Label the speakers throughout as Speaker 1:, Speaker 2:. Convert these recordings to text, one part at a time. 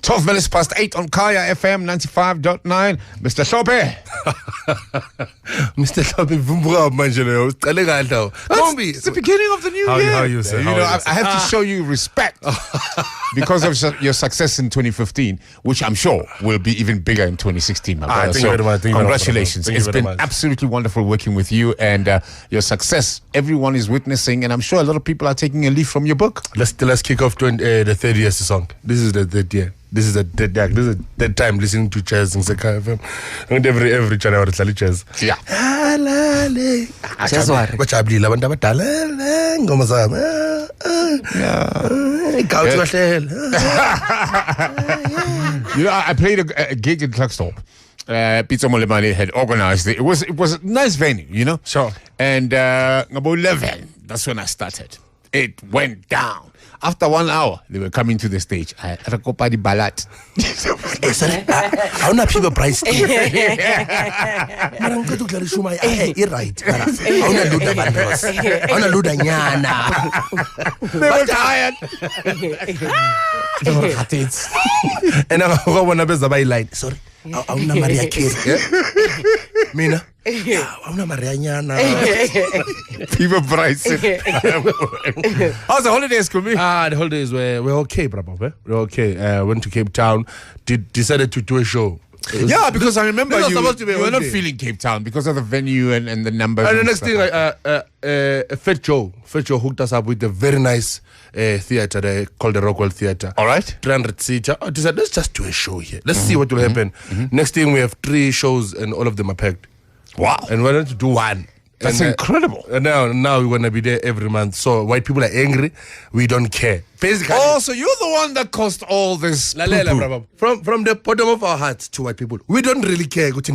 Speaker 1: 12 minutes past 8 on Kaya FM 95.9. Mr. Shope.
Speaker 2: Mr. Shope,
Speaker 1: it's the beginning of the new year.
Speaker 2: How you say?
Speaker 1: I have to show you respect because of your success in 2015, which I'm sure will be even bigger in 2016, my brother. So congratulations. It's been absolutely wonderful working with you and your success. Everyone is witnessing, and I'm sure a lot of people are taking a leaf from your book.
Speaker 2: Let's kick off the third year song. This is the third year. This is the dead time listening to jazz in Kaya FM. And every January it's jazz.
Speaker 1: Yeah.
Speaker 2: Jazz what?
Speaker 1: I played a gig in Klerksdorp. Pizza Molemani had organized it. It was a nice venue, you know?
Speaker 2: Sure.
Speaker 1: And about 11, that's when I started. It went down. After 1 hour, they were coming to the stage. I Rakopa di Balat.
Speaker 2: I want to people price. You're right.
Speaker 1: They were tired.
Speaker 2: And I want to be light. Sorry. I want to marry a kid. Mina? I want to marry a nyana.
Speaker 1: People price it. How's the holidays coming?
Speaker 2: The holidays were okay, brother. We're okay. Went to Cape Town. Decided to do a show.
Speaker 1: Yeah, because I remember you were not
Speaker 2: day.
Speaker 1: feeling Cape Town because of the venue and the numbers.
Speaker 2: And the next thing, Fat Joe hooked us up with a very nice theater called the Rockwell Theater.
Speaker 1: All right.
Speaker 2: 300 seater. I decided, let's just do a show here. Let's see what will happen. Next thing, we have 3 shows and all of them are packed.
Speaker 1: Wow.
Speaker 2: And we're going to do one.
Speaker 1: That's incredible.
Speaker 2: And now we're going to be there every month. So white people are angry. We don't care. Basically.
Speaker 1: Oh, so you're the one that caused all this.
Speaker 2: From the bottom of our hearts to white people, we don't really care. That's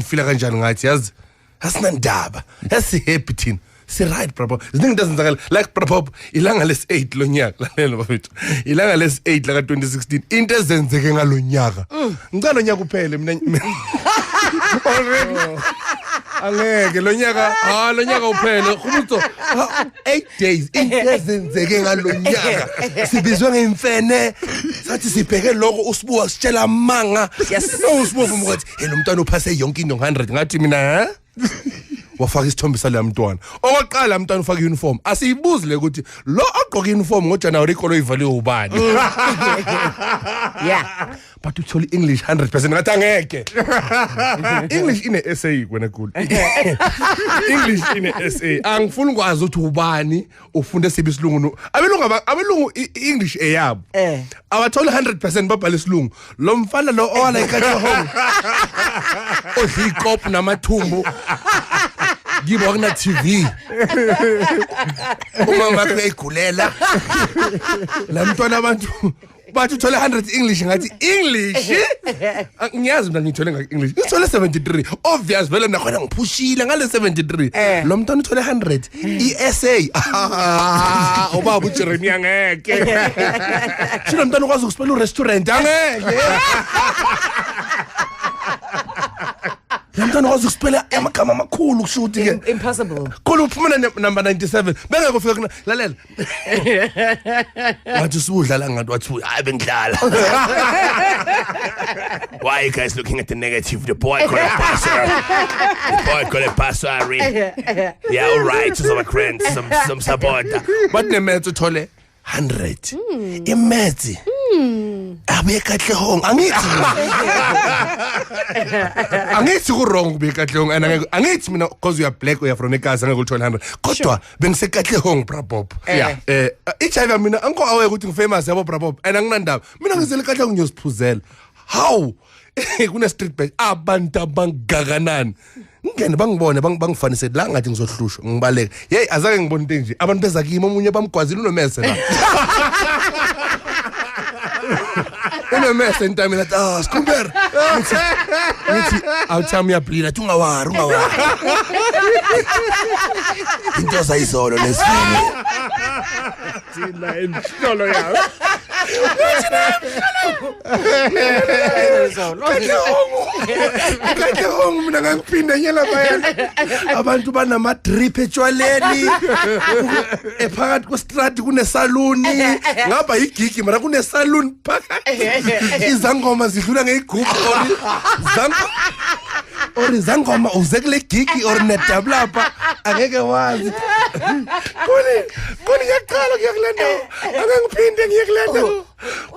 Speaker 2: nandaba. That's the happy thing. See right, bravo. The thing doesn't like bravo. Ilanga less 8 lonyak. Ilanga less 8 like 2016. Interzen zekenga lonyaka. Ngalo nyaka kuphele mina. Already. Angeke lonyaka uphele khumutso 8 days intezenzeke ngalonyaka sibizwe ngemfene sathi sibheke lokho usibuka sitshela manga usibuka umukuthi lo mntwana uphase yonke into 100 ngathi mina wafaka isithombe sala mntwana oqala mntwana ufaka uniform asiyibuzile ukuthi lo ogqoka uniform ngoJanuary ikolo ivaliwe ubani
Speaker 3: yeah
Speaker 2: but uthola English 100% ngathi angeke English in a essay when good English in a essay angifuni ukwazi ukuthi ubani ufunde sibi isilungu abelungu English eyabo abathola 100% babhala isilungu lo mfana lo owala ikhatho home odli ikop namathumbu Gibo na TV. Umama kuyigulela. La mntwana abantu bathi uthola 100 English ngathi English. Ngiyazi mina ngithola English. Ngithola 73. Obvious vele nakhona ngiphushile ngale 73. Lo mntwana uthola 100. ESA. Ubaba uJeremia ngeke. Shilo mntwana ukwazi ukuspela restaurant angeke. Mntwana wazi ukuspela amagama amakhulu kushuthi ke
Speaker 3: impossible
Speaker 2: khulu uphumela number 97 bengeke ufika lalela wathi usudlala ngathi wathi hayi bengidlala
Speaker 4: Why are you guys looking at the negative? The boy got a passer. Yeah, all right, some friends, some support.
Speaker 2: But the math uthole 100 imathi abuye kahle hong angithi ku wrong be kahle hong angithi mina because you are black or you are from eKasi angeke uthola 100 kodwa bengise kahle hong bra bob HIV mina anko awe ukuthi ngifamous yabo bra bob and anginandaba mina ngizele kahle hong ngiyosiphuzela how kuna street bash abantu abangakanani ngene bangibone bangifanise la ngathi ngizohlushwa ngibaleka hey azake ngibona into nje abantu beza kimi omunye bamgwazile unomese la unomese intime la skumber ngithi awuthami yablila ungawari into sayizolo lesifini
Speaker 1: thina enhlolo yawo
Speaker 2: Kahle hongu mina ngangiphinda nyela bayana abantu banama drip etshwaleni ephakathi kwestrati kune saluni ngaba igigi mara kune saluni phakathi izangoma zidlula ngeyigubhu or izangoma uzekule gigi or nedablapa angeke wazi kuni ngiyaqala ngiyakulanda angangiphinde ngiyakulanda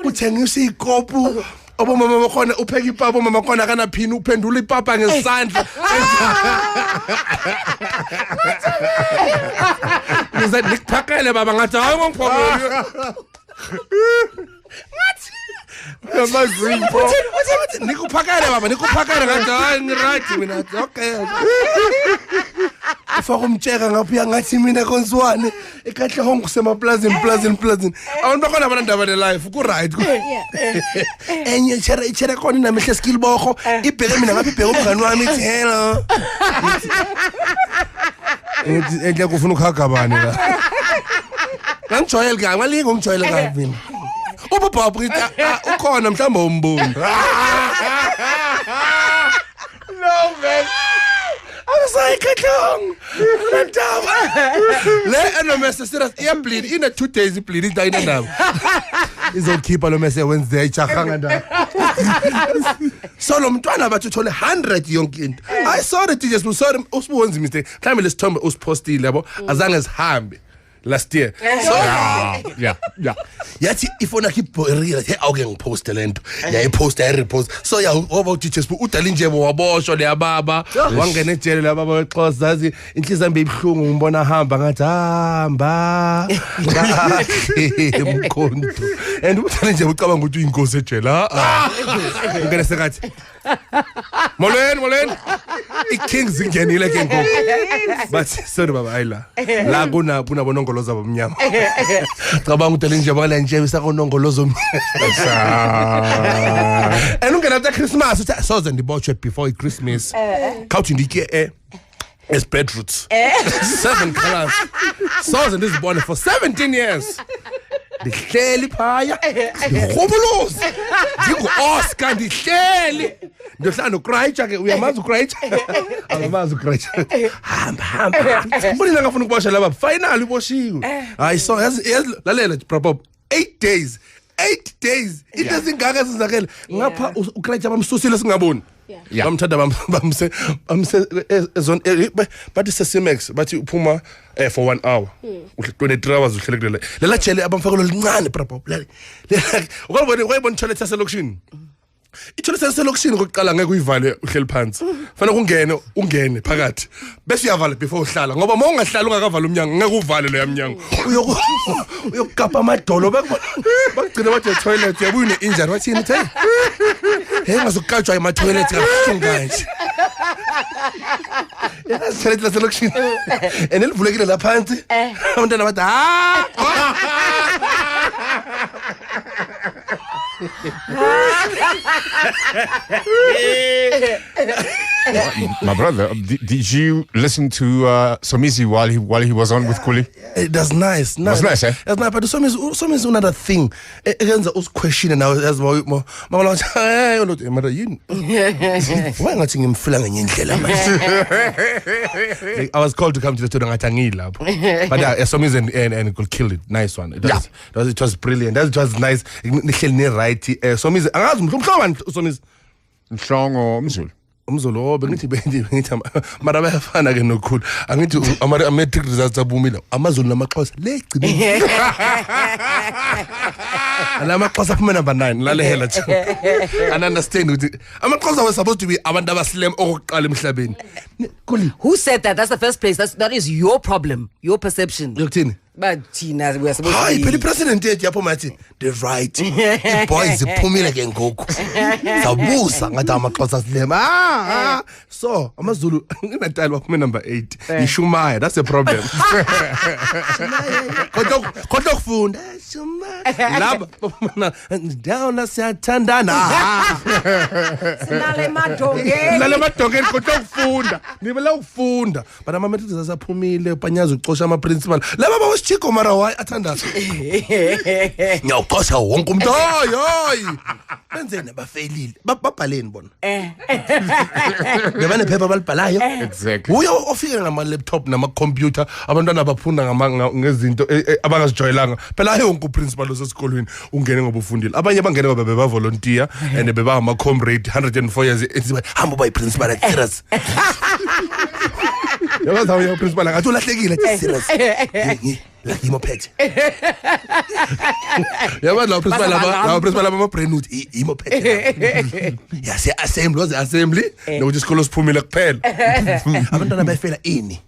Speaker 2: uthengisa ikopu obo mama bakhona upheka ipapa mama khona kana phini uphendula ipapa ngesandla nize nikuphakele baba ngathi hayi ngongiphokoyo ngathi amazimbo nikuphakele baba nikuphakele ngathi hayi ngiright mina okay ufaka umtsheka ngapha ngathi mina konzwane ekahle hongu semaplazini abantu bakhona abanandaba le life ku right enye chere khona namihle skill bokho ibheke mina ngapha ibheke umngani wami ithi hello enhle kufuna ukhaga bani la ngangijwayele ka malingo ngijwayele ka mina ubaba ukhona mhlamba umbuni no man Sayikhatlong lentaba le enomese serious iyableed in a 2 days ibleed idayina ndaba izokhipha lo mese Wednesday chahanga ndaba so lo mntwana bathi uthole 100 yonke into I sorry just sorry usibonza mistake mhlawumbe lesithombe usipostile yabo azange sihambe last year so
Speaker 1: yeah
Speaker 2: yathi ifona real hey awuke ngiposte lento yayiposta repost so ya over teachers udala injebo waboshwa le yababa wangena ejele la baba weXhosa zazi inhliziyo yami ibhlungu ngibona hamba ngathi hamba emkhonto and udala injebo ucabanga ukuthi uyinkosi ejele ngene sekathi Molen iKings ingenile ke ngoku but sorry baba ayila la kuna bonongoloza abamnyama cabanga udala nje bakala nje isakonongoloza and ungena after Christmas uthi soze ndibotshwe before Christmas khawuthi ndike as bedroots 7 colors soze ndizibone for 17 years ndihleli phaya ngikhubulozi ngingu-Oscar ndihleli ndohlala noKraicha ke uyamazi uKraicha angamazi uKraicha hamba mbonile ngafuna ukubosha laba final iboshiwe hayi so lalela proper 8 days into zingaka sizakela ngapha uKraicha bamsusile singaboni bamthanda bamse ezone bathi sesimax bathi uphuma for 1 hour 23 hours uhlele kulela lela jele abamfakelo lincane proper ukubona toilet yaselokushini itoilet yaselokushini kokuqala ngeke uyivale uhleli phansi fanele ungene phakathi bese uyavala before uhlala ngoba uma ungahlala ungakavala umnyango ngeke uvale lo yamnyango uyokukapa amadolo bakugcina bathi toilet yabuye ne injury wathini uthe ngazokukajwa ama toilet kabuhlungu toilet yaselokushini enelivulekile la phansi abantwana bathi
Speaker 1: My brother, did you listen to Somizi while he was on with Kuli?
Speaker 2: That's nice.
Speaker 1: That's nice, eh?
Speaker 2: That's nice, but Somizi another thing. Against us question now as more. Why not him flying I was called to come to the Tudangatangil lab, but Somizi and could kill it. Nice one. It was brilliant. That was nice. Right. Somizi. Somizi.
Speaker 1: Mhlongo or Mzulu?
Speaker 2: Umzolo bengithi mara bayafana ke nokhulu angithi ama matric results abumile amaZulu namaXhosa legcine alamaXhosa phuma number 9 lalehela nje and understand ukuthi amaXhosa was supposed to be abantu abaslam okuqala emhlabeni
Speaker 3: who said that? That's the first place. That is your problem, your perception.
Speaker 2: Yokuthini
Speaker 3: but Tina, we are supposed
Speaker 2: to be the president yethu yapho mathi the right the boys iphumile ke ngoku sabusa ngathi amaXhosa silema so amaZulu inaTali baphuma number 8 ishumaya that's the problem kodwa ukufunda shumaya laba down asiyathandana
Speaker 3: nale madongeni
Speaker 2: kodwa ukufunda nibela ukufunda but ama matrics asaphumile panyaza ucosha ama principal laba Chico mara why athanda ngiyawuqosha wonke umuntu hayi benzeni abafailile babhaleni bona ngabane phepha balibhalayo
Speaker 1: Exactly.
Speaker 2: uyo ofike ngama laptop nama computer abantwana abaphunda ngezinto abangazijwayelanga phela hayi wonke uprincipal osesikolweni ungene ngoba ufundile abanye bangene ngoba beba volunteer and beba ama comrade 104 years hamba by principal at serious yabaza uyo principal ngathi ulahlekile serious la imophethe yabaza principal ama brain ut imophethe yase assembly nokuthi isikolo siphumile kuphela abantwana bayifela ini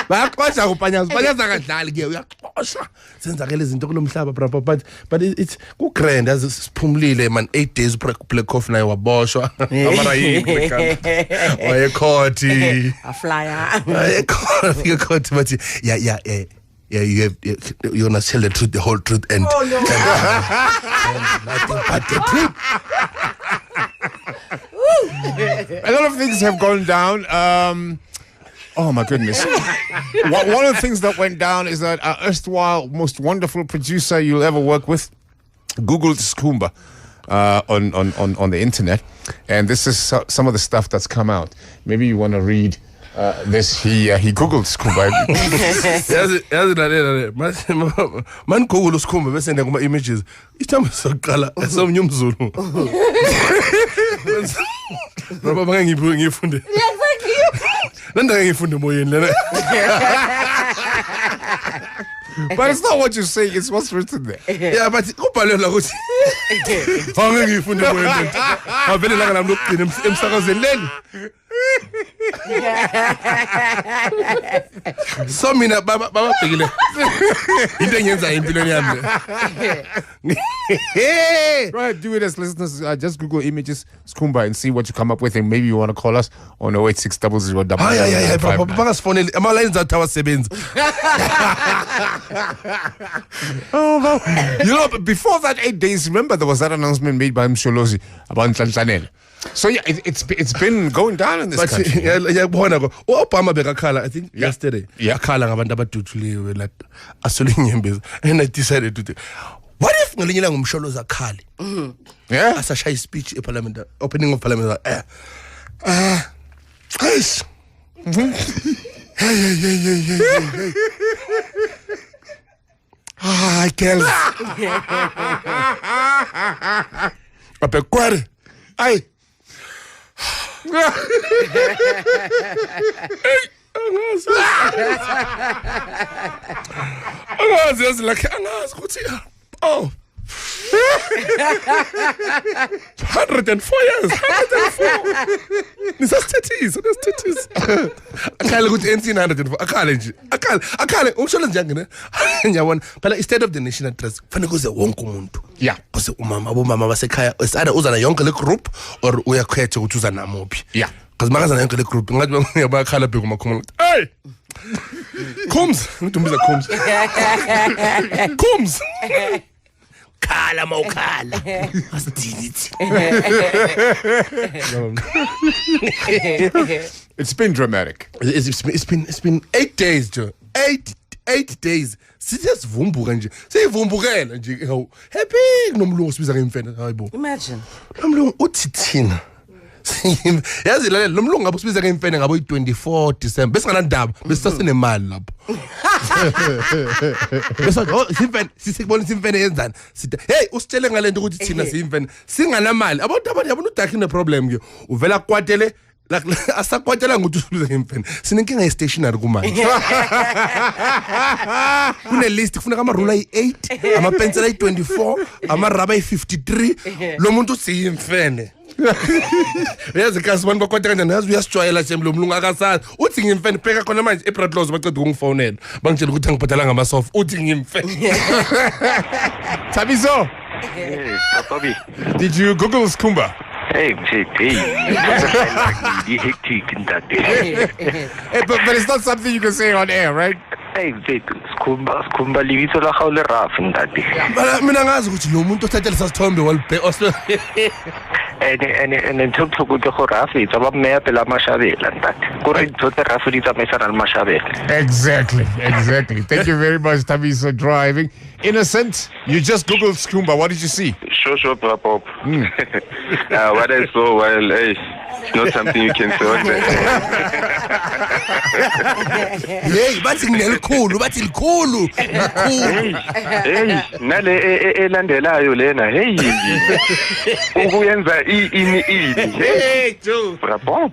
Speaker 2: bayaxosha kupanyaza kadlali ke uyaxosha senzakele izinto kulomhlaba bravo but it's ku grand as siphumulile man 8 days play coffee nayo waboshwa amara yini waye court
Speaker 3: a flyer
Speaker 2: you court but yeah you're gonna tell the truth, the whole truth and nothing but the truth.
Speaker 1: A lot of things have gone down. Oh my goodness. One of the things that went down is that our erstwhile most wonderful producer you'll ever work with Googled Skhumba on the internet, and this is some of the stuff that's come out. Maybe you want to read this. He Googled Skhumba.
Speaker 2: Man Google Skhumba bese ngoma images. Ithamba soqala somnyumzulu. Baba bangifunde. Nanda ngifunde moyeni lena.
Speaker 1: But it's not what you say, it's what's written there.
Speaker 2: Yeah, but kubhalelwa ukuthi hange ngifunde moyeni. Avele la kana lokugcina emsakazeni leli. So mina baba bhekile into engenza empilweni yami.
Speaker 1: Right, do it as listeners. Just Google images Skhumba and see what you come up with, and maybe you want to call us on 08600.
Speaker 2: Yeah, bangasfonela ama lines athi awasebenzi.
Speaker 1: Oh no. You know, before that 8 days, remember there was that announcement made by Msholozi about Nhlanhlanela. So yeah, it's been going down in this country.
Speaker 2: Yabona ko Obama bekakhala I think yesterday. Yakhala ngabantu abaduthuliwe like asole inyembezi, and I decided to what if ngelinye la ngumsholozi akhali?
Speaker 1: Yeah.
Speaker 2: Asashaya speech eParliament, opening of Parliament. Guys. Hey. Hi, girls. Apekware. Ay. Angazi like angazi ukuthi oh 104 years. 104. Nisasithethisa. Akhala ukuthi ANC 104. Akhala nje. Akhala umsholo nje ngene. Ngiyabona phela i-state of the nation address kufanele kuze wonke umuntu.
Speaker 1: Yeah.
Speaker 2: Kuse abomama basekhaya either uzana yonke le group or uyakhetha ukuthi uzana namuphi.
Speaker 1: Yeah.
Speaker 2: Because makazana yonke le group ngathi ngiyabakhala bheka umakhumula. Hey! Comes, ngidumbiza Comes. Comes. Khala mawukhala asidilithi.
Speaker 1: It's been dramatic.
Speaker 2: It's been 8 days, Joe. 8 days. Siyasivumbuka nje. Siyivumbukela nje. Happy nomlungu sibiza ngemfene. Hayibo.
Speaker 3: Imagine.
Speaker 2: Nomlungu uthi thina. Yazi lalela nomlungu ngabo sibiza ngemfene ngabo 24 December. Bese nganandaba, besisasenemali lapho. Bese simfene sisikubona simfene yenzani. Sithi hey usitshele ngalento ukuthi thina simfene singanamali. Abantu yabona udakhi ne problem ke. Uvela kwatele asakwatela ngokuthi usibiza ngemfene. Sinenkinga ye stationary kumanje. Kune list kufuneka ama ruler i8, ama pencil i24, ama rubber i53. Lo muntu usiyimfene. Yazi kasi abantu bakwatela kanjani yazi uyasijwayela nje lo mlungu akasazi uthi ngimfene pheka khona manje eBradlaws baceda ukungifonela bangitshela ukuthi ngibhadala ngamasoft uthi ngimfene.
Speaker 1: Tabiso.
Speaker 5: Hey, Papi.
Speaker 1: Did you Google Skhumba?
Speaker 5: Hey, hectic in that day.
Speaker 1: Hey, but it's not something you can say on air, right?
Speaker 5: Hey, Skhumba libitso la gago le rafa ntate.
Speaker 2: Mina ngazi ukuthi lo muntu othatha lesasithombe walibhe
Speaker 5: and talk to good Rafi, it's about me pela mashabela and that. Correct to the Rafi Tamesar mashabela.
Speaker 1: Exactly. Thank you very much, Thabiso driving. Innocent, you just Googled Skumba. What did you see?
Speaker 6: Sure, Pop. What I saw, well, it's not something you can say.
Speaker 2: Hey, but in cool.
Speaker 6: Hey, nale elandelayo lena. Hey, ukuyenza
Speaker 1: Hey, Joe.
Speaker 6: Pop.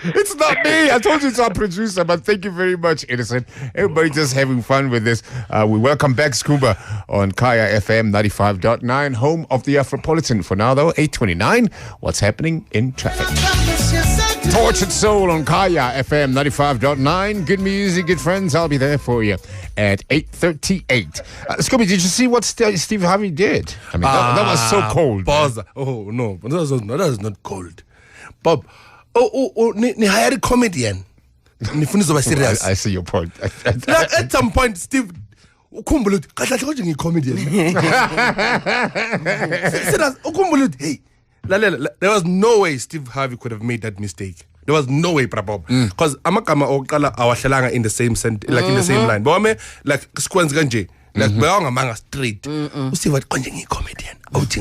Speaker 1: It's not me. I told you it's our producer, but thank you very much, Innocent. Everybody just having fun with this. We welcome back Skumba on Kaya FM 95.9, home of the Afropolitan. For now, though, 8:29. What's happening in traffic? Tortured Soul on Kaya FM 95.9. Good music, good friends. I'll be there for you at 8:38. Scooby, did you see what Steve Harvey did? I mean, that was so cold.
Speaker 2: Pause. Oh, no. That is not cold. Bob, ni hired a comedian. Ni funizo serious.
Speaker 1: I see your point.
Speaker 2: At some point, Steve... comedian. Hey, there was no way Steve Harvey could have made that mistake. There was no way, because amakama okala awahlalanga in the same like in the same line. But like squans kanje, like bayanga straight. Steve what konje comedian. And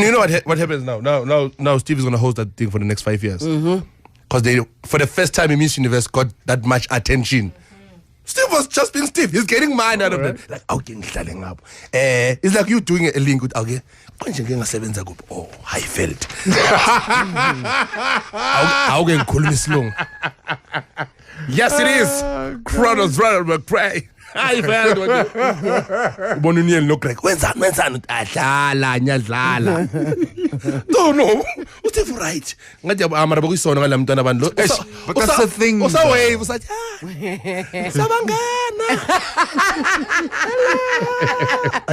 Speaker 2: you know what happens now? Now Steve is gonna host that thing for the next 5 years. Because they, for the first time in Miss Universe, got that much attention. Steve was just being Steve. He's getting mine out of it. Like, up. It's like you doing a link with okay. Oh, I felt. Yes, it is. Kronos, Ronald McCray. I felt. Bonunian look like when's that? No. What's it right? But that's
Speaker 1: the thing.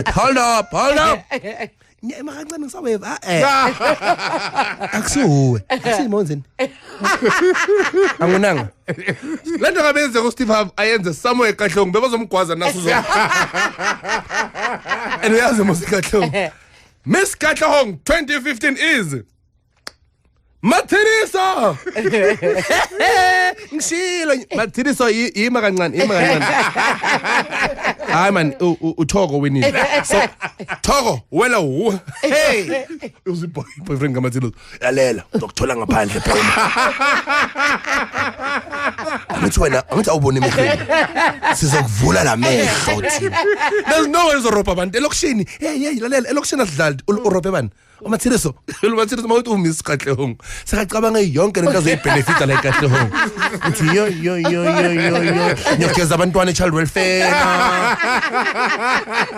Speaker 2: Hold up. Steve have somewhere and we have the Miss Katlehong 2015 is Mathiriso. Mathiriso ima kancane. Hayi man uThogo winile. So Thogo wena hey boyfriend ngamathilo yalela uzokuthola ngaphandle phela. Angithi awubone emehlweni. Sizokuvula la mehlo thina. There's no way uzoropa abantu elokishini. Hey lalela elokishini asidlali urope bani. Umathiriso mawuthi uMiss Katlehong. Sakacabanga yonke lento azoyibenefita la Katlehong. Uthi yo nyokeza abantwana child welfare.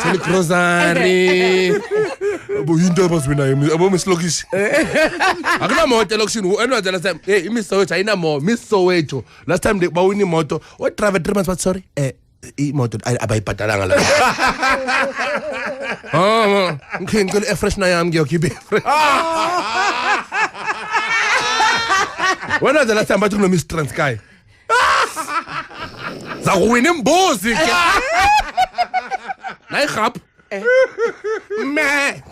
Speaker 2: Tele Crozari. Boyinto abaswina abo Miss Lokish. Akuna moto elokishini another last time. Hey Miss Soweto ayina mo Miss Soweto. Last time they bawini moto. What travel 3 months but sorry. Imoto abayibhadalanga la. Ngicela fresh na yami ngiyokhipha fresh. When was the last time bathi no Miss Transkei? Zakuwina imbuzi ke. Nayihap. Me.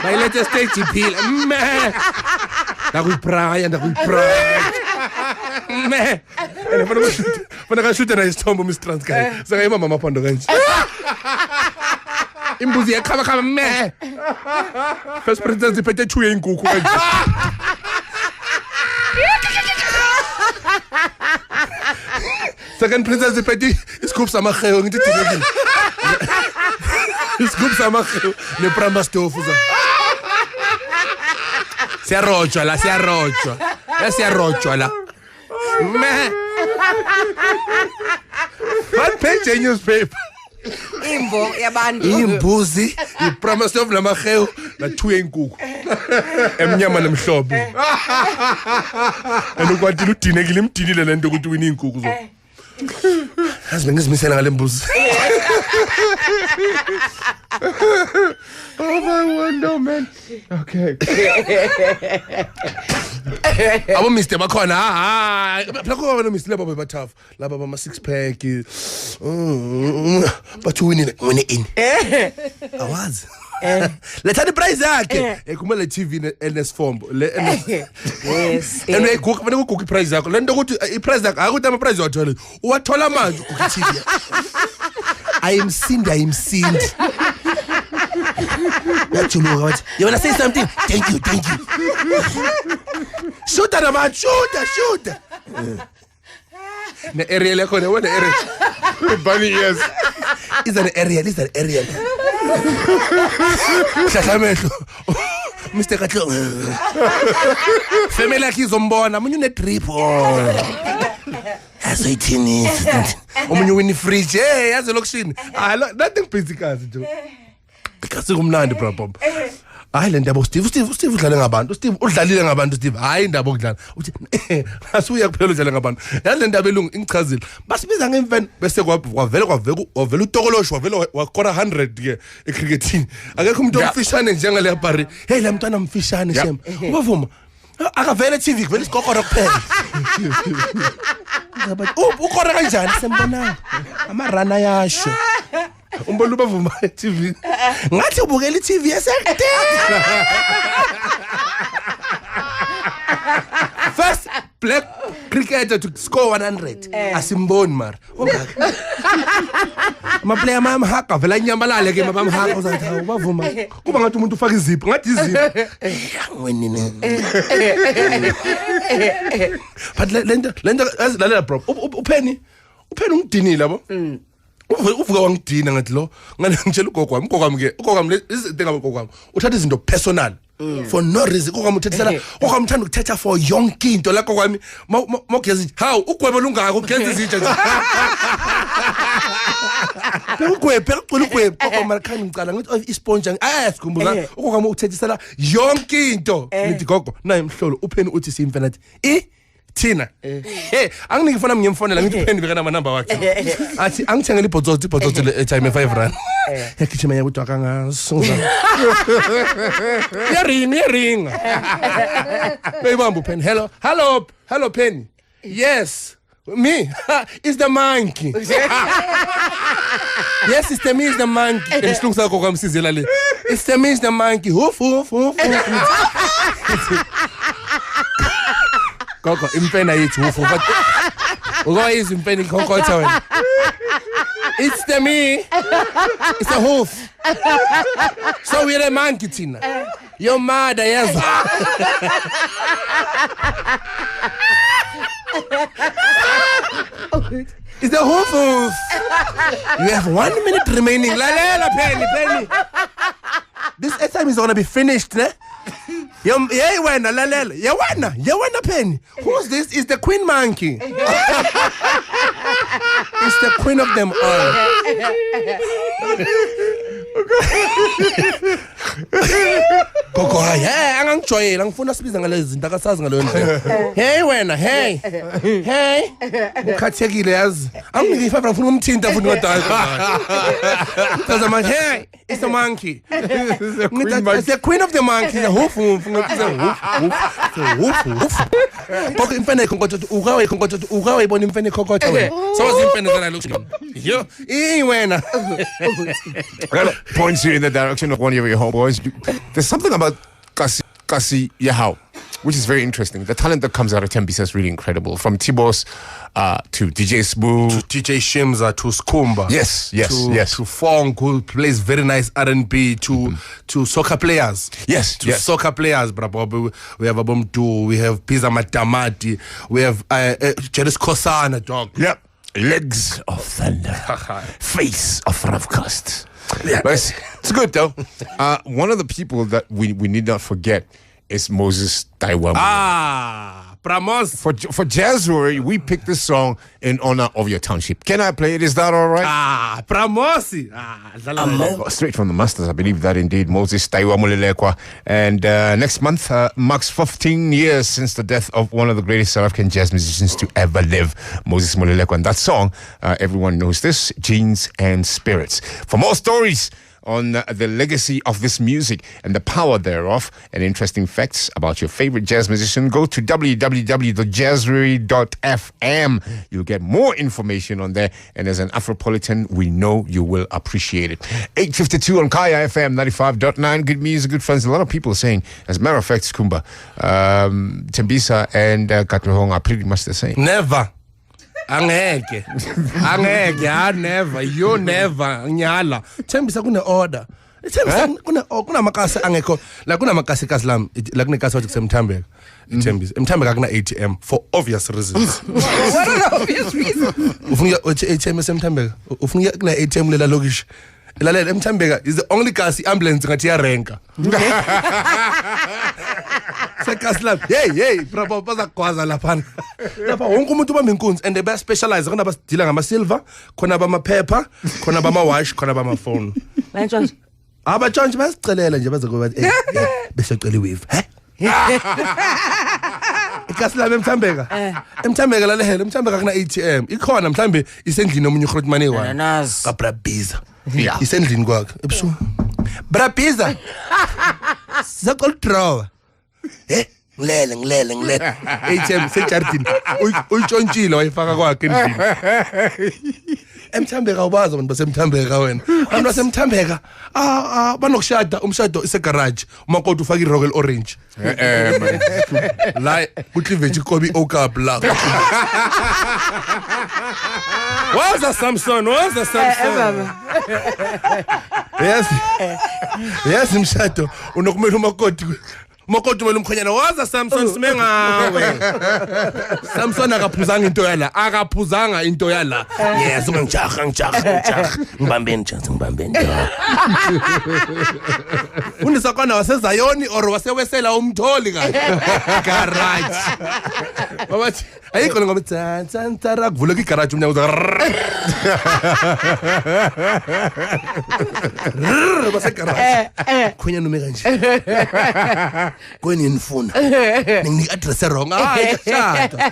Speaker 2: My latest stage appeal. Me. Ndakuyipraya. Me. Funa shoot na isithombo Miss Transkei. Saka mama maphondo kanje. Imbuzi yakhaba me. First princess iphethe 2 yenkukhu kanje. Second princess iphethe iscoop samaheo ngithi dinekile. Iscoop samaheo ne pramba stofu za. Siyarojwa la. Me. What page in newspaper?
Speaker 3: Imbo yabantu.
Speaker 2: Imbuzi, ipramba stofu namaheo na 2 yenkukhu. Emnyama nemhlobo. Andukwathi udinekile imdinile lento ukuthi wina inkukhu zo. Azibengizimisela ngale mbuzi. Oh my wonder man. Okay. Abo Mr. bakhona phela kuba no Mr. labo bebathafu laba bama 6 pack bathi winile ngene in awazi lethani prize yakhe kumele TV NS form le
Speaker 3: Yes.
Speaker 2: and kufanele ukuguga iprize yakho lento ukuthi iprize yakho akuthi ama prize wathola uwathola manje ukuguga TV I am Cindy yajuluka wathi you wanna say something thank you shoot man shoot ne Ariel yakho ne wena Ariel
Speaker 1: Bunny ears.
Speaker 2: is an Ariel Shashamehlo Mr. Katlo family yakhe izombona umunye une drip asayithini umunye wini fridge yaze lokushini nothing basically nje kasi kumnandi bro hayi le ndaba Steve udlale ngabantu Steve udlalile ngabantu Steve hayi indaba okudlala uthi asuya kuphela udlale ngabantu yazi le ndaba elungu ingichazile basibiza ngemfeni bese kwavela uTokolosho wavela wakora 100 ke ecricketini akekho umuntu omfishane njengale Barry hey la mntwana mfishane shem ubavuma akavele TV kuvela isikokoro kuphela ukora kanjani sembona amarana yasho umbona ubavuma TV ngathi ubukela iTV yesakade first black cricketer to score 100 asimboni mara ama player mamhaka vela inyamalale ke mabamhaka uzathi ubavuma kuba ngathi umuntu ufaka izipho ngathi izipho wenini but lento azilalela bro upheni ungidinile yabo uvuka wangidina ngathi lo ngitshela ugogo wami ke izinto ngabogogo wami uthatha izinto personal for no reason ugogo wami uthethela ugogo wami uthanda ukuthetha for yonke into la gogo wami mogeza how ugwebo lungaka ugenza izitsha nje ugwebo gogo mara khani ngicala ngithi isponge sikhumbula ugogo wami uthethisela yonke into ngithi gogo naye mhlolo upheni uthi simfana athi Tina angingifuna ngiyemfonela ngithi upheni beka nama number wakhe athi angithengele ibhotsotsi le time 5 rand yakhichima yakuthi akangasunga yaringa beyibamba upheni hello Penny yes me is the monkey yes it's me is the monkey emhlungisa lokho kwamsizela le it's me is the monkey hoof Gogo impena yethu ufu but ugoyiza impena ikhonkotha wena it's the me it's a hoof so we're a monkey Tina your mother yes it's the hoof you have 1 minute remaining lalela Penny this time is going to be finished ne yeah wena lalela yewena Penny who's this is the queen monkey it's the queen of them all gogo hey angangijoyela ngifuna sibiza ngalezi zinto akasazi ngaleyo ndlela hey wena hey ukhathekile yazi angike 5 ngifuna umthinta futhi ngodala tazama hey it's the monkey it's the queen of the monkey the hoof gogo imfene ikhonkothi ukawe ibona imfene ikhonkothi wena so imfene zana lokho yo wena
Speaker 1: Points you in the direction of one of your homeboys. There's something about Kasi Yahau, which is very interesting. The talent that comes out of Tembisa is really incredible. From Tibos to DJ Smooth,
Speaker 2: to DJ Shimza, to Skumba.
Speaker 1: Yes.
Speaker 2: To Fong, who plays very nice R&B, to soccer players.
Speaker 1: Yes.
Speaker 2: Soccer players, brabo. We have Abomtu, we have Pizza Matamati, we have Jeris Kosana, dog.
Speaker 1: Yep. Legs of thunder, face of Ravcast. Yeah. But it's good though. One of the people that we need not forget is Moses Taiwan.
Speaker 2: Pramos.
Speaker 1: For Jazzrory, we picked this song in honor of your township. Can I play it? Is that all right?
Speaker 2: Pramosi.
Speaker 1: Straight from the masters, I believe that indeed. Moses Taiwan Mulilekwa. And next month marks 15 years since the death of one of the greatest South African jazz musicians to ever live, Moses Mulilekwa. And that song, everyone knows this, Genes and Spirits. For more stories on the legacy of this music and the power thereof and interesting facts about your favorite jazz musician, go to www.jazzry.fm. You'll get more information on there, and as an Afropolitan, we know you will appreciate it. 8:52 on Kaya FM 95.9. Good music, good friends. A lot of people are saying, as a matter of fact, Kumba, Tembisa and Katlehong are pretty much the same.
Speaker 2: Never. Angeke, never. You never. Nyala. Tembisa kuna order. Tembisa kuna makasi angeko. La kuna makasi kaslam. La kuna kasi wajik Mtambega. Mtambega kuna ATM for obvious reasons.
Speaker 3: What are the obvious reasons?
Speaker 2: Ufungia ATM Mtambega. Ufungia kuna ATM lela logish. Lalela Mtambega is the only kasi ambulance ngathi ya renka. Sekaslam. Hey, bravo baza kwaza lapha. Lapha wonke umuntu ubamba inkunzi and they specialize khona basidila ngama silver, khona bama paper, khona bama wash, khona bama phone.
Speaker 3: Manje
Speaker 2: Abatshantshi basicelela nje bazokuba bese cela iwave. Ikaslam Mtambega. Mtambega lalehela Mtambega kuna ATM. Ikhona mhlambe isendlini omunye uGrotmani wa.
Speaker 3: Nazi.
Speaker 2: Brabiza. Isendlini kwakhe. Ebusuku. Brabiza. Sakol draw. Ngilele. ATM sechartini. Uyitshontshile wayifaka kwakhe endlini. Mtambega ubaza abantu baseMtambega wena. Abantu baseMtambega banokushada umshado isegarage. Umakoti ufaka iRoyal Orange.
Speaker 1: Man.
Speaker 2: La kucleavage ikobi okap la. Waza Samson. Yes umshado unokumela umakoti kumele umkhonyana waza Samson simengawe. Samson akaphuzanga into yala. Yes ngijaha. Ngibambeni. Unisakwana wasezayoni or wasewesela umtholi kahle. Garage. Babathi ayikho ngoba tsantsara kuvula igarage umnyango uza. Base garage. Khonyana ume kanje. Kweni nifuna ngingi address wrong shada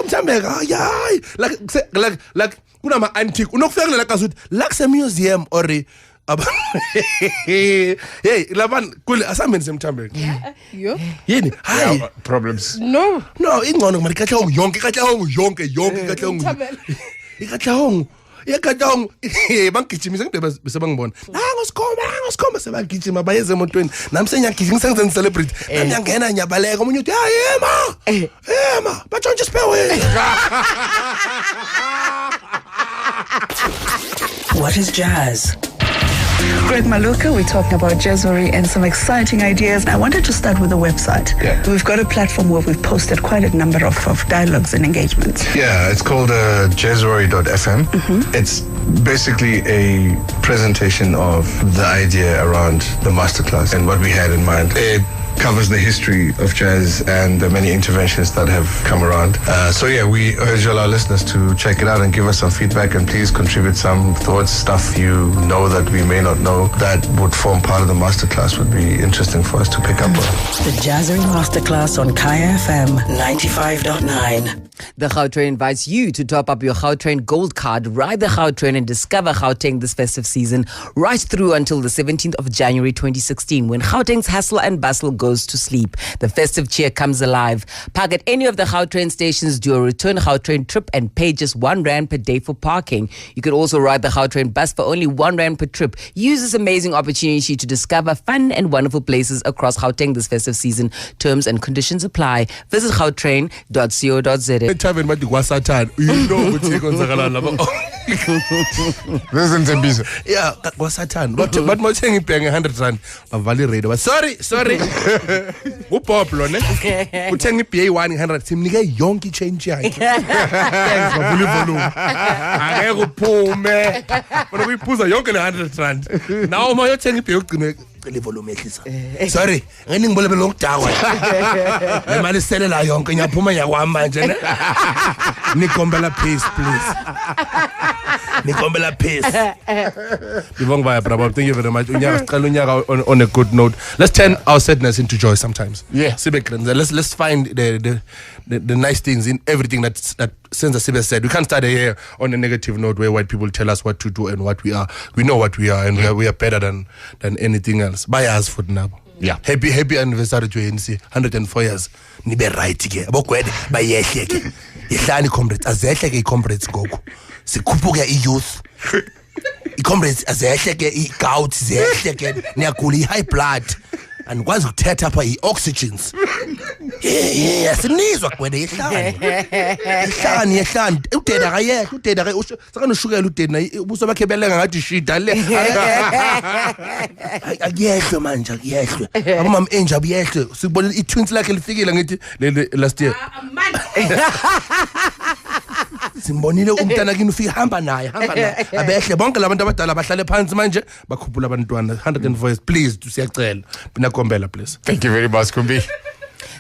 Speaker 2: Mtambega like kuna ma antique unokufika la kazuthi lakuse museum or hey laban kule asameni semtambega
Speaker 7: yo
Speaker 2: yini hayi
Speaker 1: Problems.
Speaker 7: no
Speaker 2: ingcono mari kahlongo yonke kahlongo Yakadong bangigijimise ngidebe bese bangibona ngosikhomba sebagijima bayeze emotweni nami senyagijima sengizenza celebrity nami yangena nyabaleka umunye uthi ema batshontshe sipewe.
Speaker 8: What is jazz?
Speaker 9: Greg Maluka, we're talking about Jazzry and some exciting ideas. I wanted to start with the website.
Speaker 10: Yeah.
Speaker 9: We've got a platform where we've posted quite a number of dialogues and engagements.
Speaker 10: Yeah, it's called jazzry.fm.
Speaker 9: Mm-hmm.
Speaker 10: It's basically a presentation of the idea around the masterclass and what we had in mind. It covers the history of jazz and the many interventions that have come around. So yeah, we urge all our listeners to check it out and give us some feedback, and please contribute some thoughts, stuff you know that we may not know that would form part of the masterclass would be interesting for us to pick up on.
Speaker 8: The Jazzry Masterclass on Kaya FM 95.9.
Speaker 3: The Gautrain invites you to top up your Gautrain Gold Card, ride the Gautrain and discover Gauteng this festive season, right through until the 17th of January 2016, when Gauteng's hustle and bustle goes to sleep. The festive cheer comes alive. Park at any of the Gautrain stations, do a return Gautrain trip and pay just R1 per day for parking. You could also ride the Gautrain bus for only R1 per trip. Use this amazing opportunity to discover fun and wonderful places across Gauteng this festive season. Terms and conditions apply. Visit gautrain.co.za.
Speaker 2: Tavern mati kwaSatan. You know ukuthi konzakalana lapha.
Speaker 1: Listen Tembisa.
Speaker 2: Yeah, kwaSatan. But mawuthenga ibhenge R100 bavale radio. Sorry. Ubob lo ne. Uthenga iBA 100 simnike yonke change yakhe. Thanks bavule volume. Angeke uphume. Bona kuyiphuza yonke le R100. Now uma yothenga iBA ugcine le volume ehlisa. Sorry, ngene ngibole belokudakwa. Le mali selela yonke nyaphuma nyakwami manje ne. Nikombela peace please. Nikombela peace. Bivongwa bravo, thank you very much. Unyaka on a good note. Let's turn our sadness into joy sometimes.
Speaker 1: Yeah.
Speaker 2: Let's find the nice things in everything that Senza Sibe said, we can't start a year on a negative note where white people tell us what to do and what we are. We know what we are, and we are better than anything else. By us for now.
Speaker 1: Yeah.
Speaker 2: Happy anniversary to ANC. 104 years. Nibe right ke. Abokwede bayehle ke. Yehlani comrades. Azehle ke comrades goku. Sikhuphuka youth. I-comrades azehle ke i-gout zehle ke niyagula i-high blood andikwazi ukuthetha apha i-oxygens sinizwa gwede yehlani udede akayehle sakanoshukela udede ubuso bakhe belenga ngathi shida le akuyehlwe manje akuyehlwe abomama enje abuyehlwe sikubona i-twins lakhe lifikile ngithi last year simbonile umntana kini ufika hamba naye abehle bonke labantu abadala bahlale phansi manje bakhuphula abantwana 104 years please siyacela binakombela please.
Speaker 1: Thank you very much, Kumbi.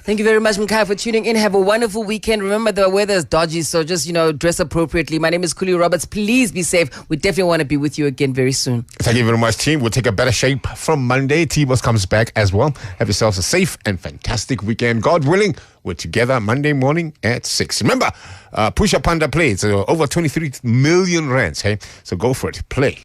Speaker 3: Thank you very much, Mkhaya, for tuning in. Have a wonderful weekend. Remember, the weather is dodgy, so just, dress appropriately. My name is Kuli Roberts. Please be safe. We definitely want to be with you again very soon.
Speaker 1: Thank you very much, team. We'll take a better shape from Monday. T-Boss comes back as well. Have yourselves a safe and fantastic weekend. God willing, we're together Monday morning at 6. Remember, Pusha Panda plays over 23 million rands, hey? So go for it. Play.